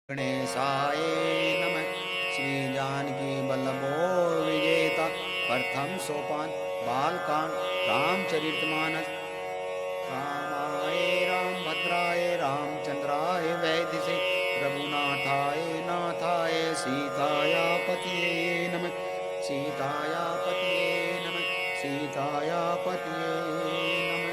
गणेशाय नमः। श्री जानकी वल्लभो विजेता प्रथम सोपान बालकांड रामचरितमानस। रामाय रामभद्राय रामचंद्राय वैदिसे रघुनाथाय नाथाय सीताया पतिये नमः। सीताया पतिये नमः। सीताया पतिये नमः।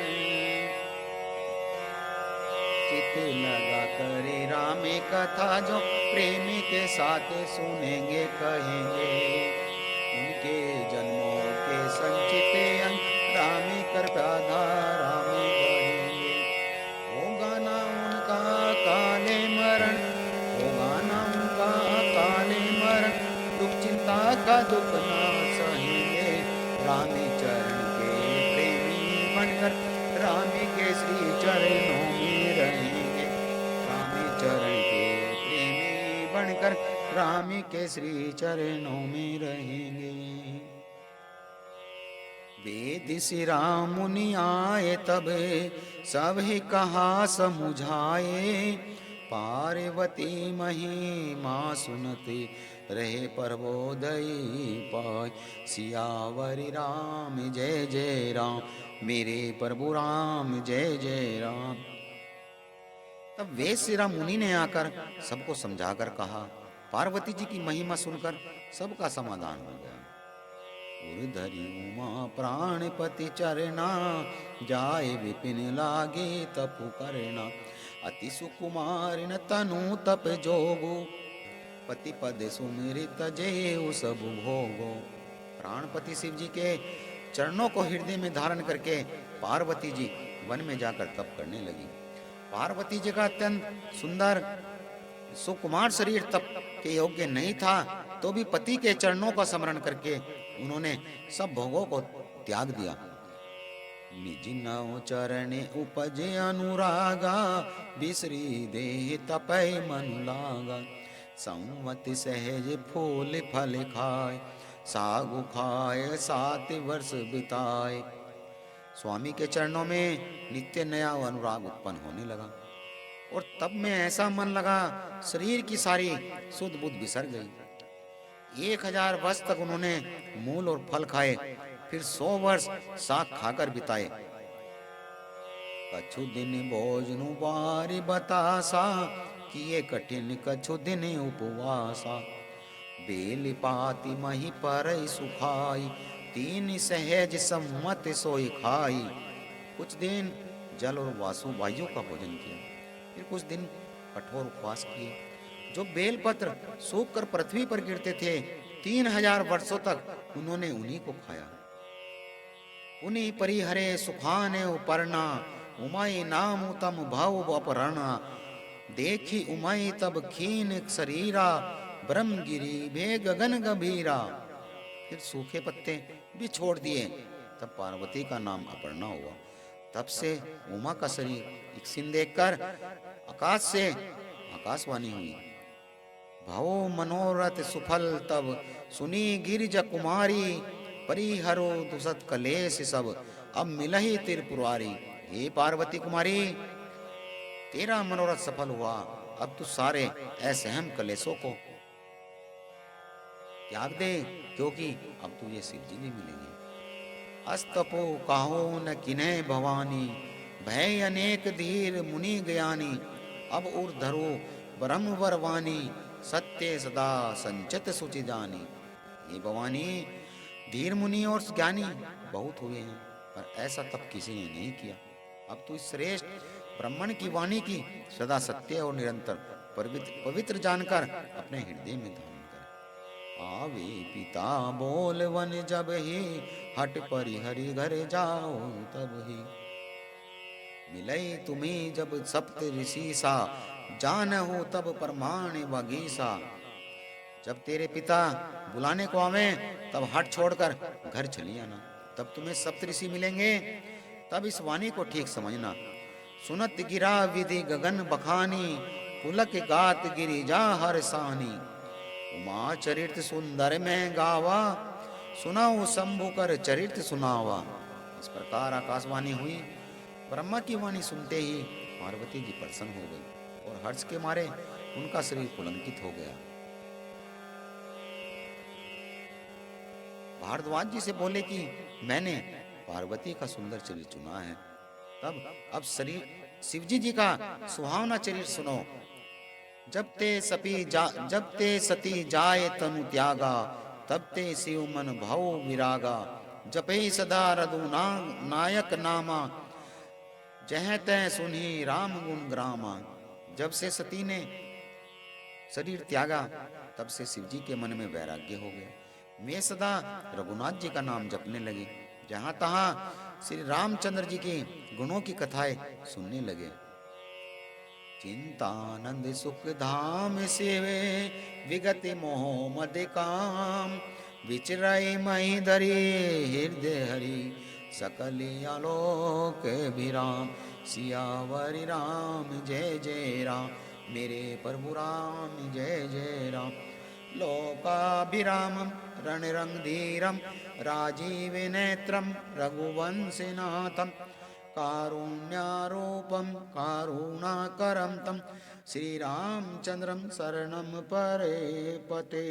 चित लगा करे रामे कथा जो प्रेमी के साथ सुनेंगे कहेंगे। उनके जन्मों के संचित अंग रामे कृपा धारा में बहेंगे। होगा ना उनका काले मरण, होगा ना उनका काले मरण, दुख चिंता का दुख ना सहेंगे। रामे चरण के प्रेमी बनकर रामे के श्री चरणों में रहेंगे। रामे चरण के प्रेमी बनकर रामे के श्री चरणों में रहेंगे। वेद श्री राम मुनि आए तब सभी कहा समुझाए। पार्वती महिमा सुनते रहे प्रबोधई पाय। सियावरी राम जय जय राम, मेरे प्रभु राम जय जय राम। तब वेद श्री राम मुनि ने आकर सबको समझाकर कहा। पार्वती जी की महिमा सुनकर सबका समाधान हो गया। उर्धरी उमा प्राणपति चरना, जाय विपिन लागे तपु करना। अति सुकुमारिन तनु तप जोगो, पति पद सुमिरित जेऊ सब भोगो। प्राणपति शिव जी के चरणों को हृदय में धारण करके पार्वती जी वन में जाकर तप करने लगी। पार्वती जी का अत्यंत सुंदर सुकुमार शरीर तप के योग्य नहीं था, तो भी पति के चरणों का स्मरण करके उन्होंने सब भोगों को त्याग दिया। निज नौ चरण उपजे अनुरागा, बिसरी देह तपय मन लागा। संवत सहज फूल फल खाए, सागु खाए 7 वर्ष बिताए। स्वामी के चरणों में नित्य नया अनुराग उत्पन्न होने लगा और तब में ऐसा मन लगा शरीर की सारी सुध बुध बिसर गई। 1000 वर्ष तक उन्होंने मूल और फल खाए, फिर 100 वर्ष साग खाकर बिताए। कछु दिन भोजनु बारी बतासा, किए कठिन कछु दिन उपवासा। बेल पाती मही पर सुखाई, 3 सहज सम्मत सोई खाई। कुछ दिन जल और वासु वायु का भोजन किया, फिर कुछ दिन कठोर उपवास किए। जो बेलपत्र सूखकर पृथ्वी पर गिरते थे, 3000 वर्षों तक उन्होंने उन्हीं को खाया। उन्हीं परिहरे सुखाने उपरना, उमय नाम तम भाव अपरणा। देखी उमय तब खीन शरीरा, ब्रह्मगिरी भे गगन गंभीरा। फिर सूखे पत्ते भी छोड़ दिए, तब पार्वती का नाम अपर्णा हुआ। तब से उमा का शरीर एक सिन देखकर आकाश से आकाशवाणी हुई। भवो मनोरथ सुफल तब, सुनी गिरिजा कुमारी। परिहरो दुसत कलेश सब, अब मिलहि त्रिपुरारी। हे पार्वती कुमारी, तेरा मनोरथ सफल हुआ, अब तू सारे असहम कलेशों को त्याग दे, क्योंकि अब तुझे शिव जी भी मिलेंगे। अस्तपो काहो न किन्हे भवानी, भय अनेक धीर मुनि ज्ञानी। अब उर्धरो ब्रह्म वरवानी, सत्य सदा संचित सुचि जानी। ये भवानी, धीर मुनि और ज्ञानी बहुत हुए हैं, पर ऐसा तब किसी ने नहीं किया। अब तू इस श्रेष्ठ ब्राह्मण की वाणी की सदा सत्य और निरंतर पवित्र जानकर अपने हृदय में धारण कर। आवे पिता बोल वन जब ही, हट परिहरि घर जाओ तब ही। मिलई तुम्हें जब सप्त ऋषि सा, जान हो तब प्रमाण वगीसा। जब तेरे पिता बुलाने को आवे, तब हट छोड़कर घर चली आना, तब तुम्हें सप्तऋषि मिलेंगे। तब इस वाणी को ठीक समझना। सुनत गिरा विधि गगन बखानी, पुलक गात गिरिजा हर सानी। उमा चरित्र सुंदर में गावा, सुनाओ शंभु कर चरित्र सुनावा। इस प्रकार आकाशवाणी हुई। ब्रह्मा की वाणी सुनते ही पार्वती जी प्रसन्न हो गई। और हर्ष के मारे उनका शरीर पुलंकित हो गया। भारद्वाज जी से बोले कि मैंने पार्वती का सुंदर शरीर चुना है, तब अब शरीर शिवजी जी का सुहावना शरीर सुनो। जब ते सती जाए तनु त्यागा, तब ते शिव मन भव विरागा। जपे सदा रघु नायक नामा, जह तह सुनी राम गुण ग्रामा। जब से सती ने शरीर त्यागा, तब से शिव जी के मन में वैराग्य हो गया। वे सदा रघुनाथ जी का नाम जपने लगे, जहां तहां श्री रामचंद्र जी के गुणों की कथाएं सुनने लगे। चिंतानंद सुख धाम सेवे, विगत मोह मद काम। विचरई मही धरी हृदय हरि, सकल आलोक विराम। सियावरि राम जय जय राम, मेरे प्रभु राम जय जय राम। लोकाभिरामं रणरंगधीरं, राजीव नेत्रं रघुवंशनाथं। कारुण्यारूपं करुणाकरं तं, श्रीरामचन्द्रं शरणं परे पते।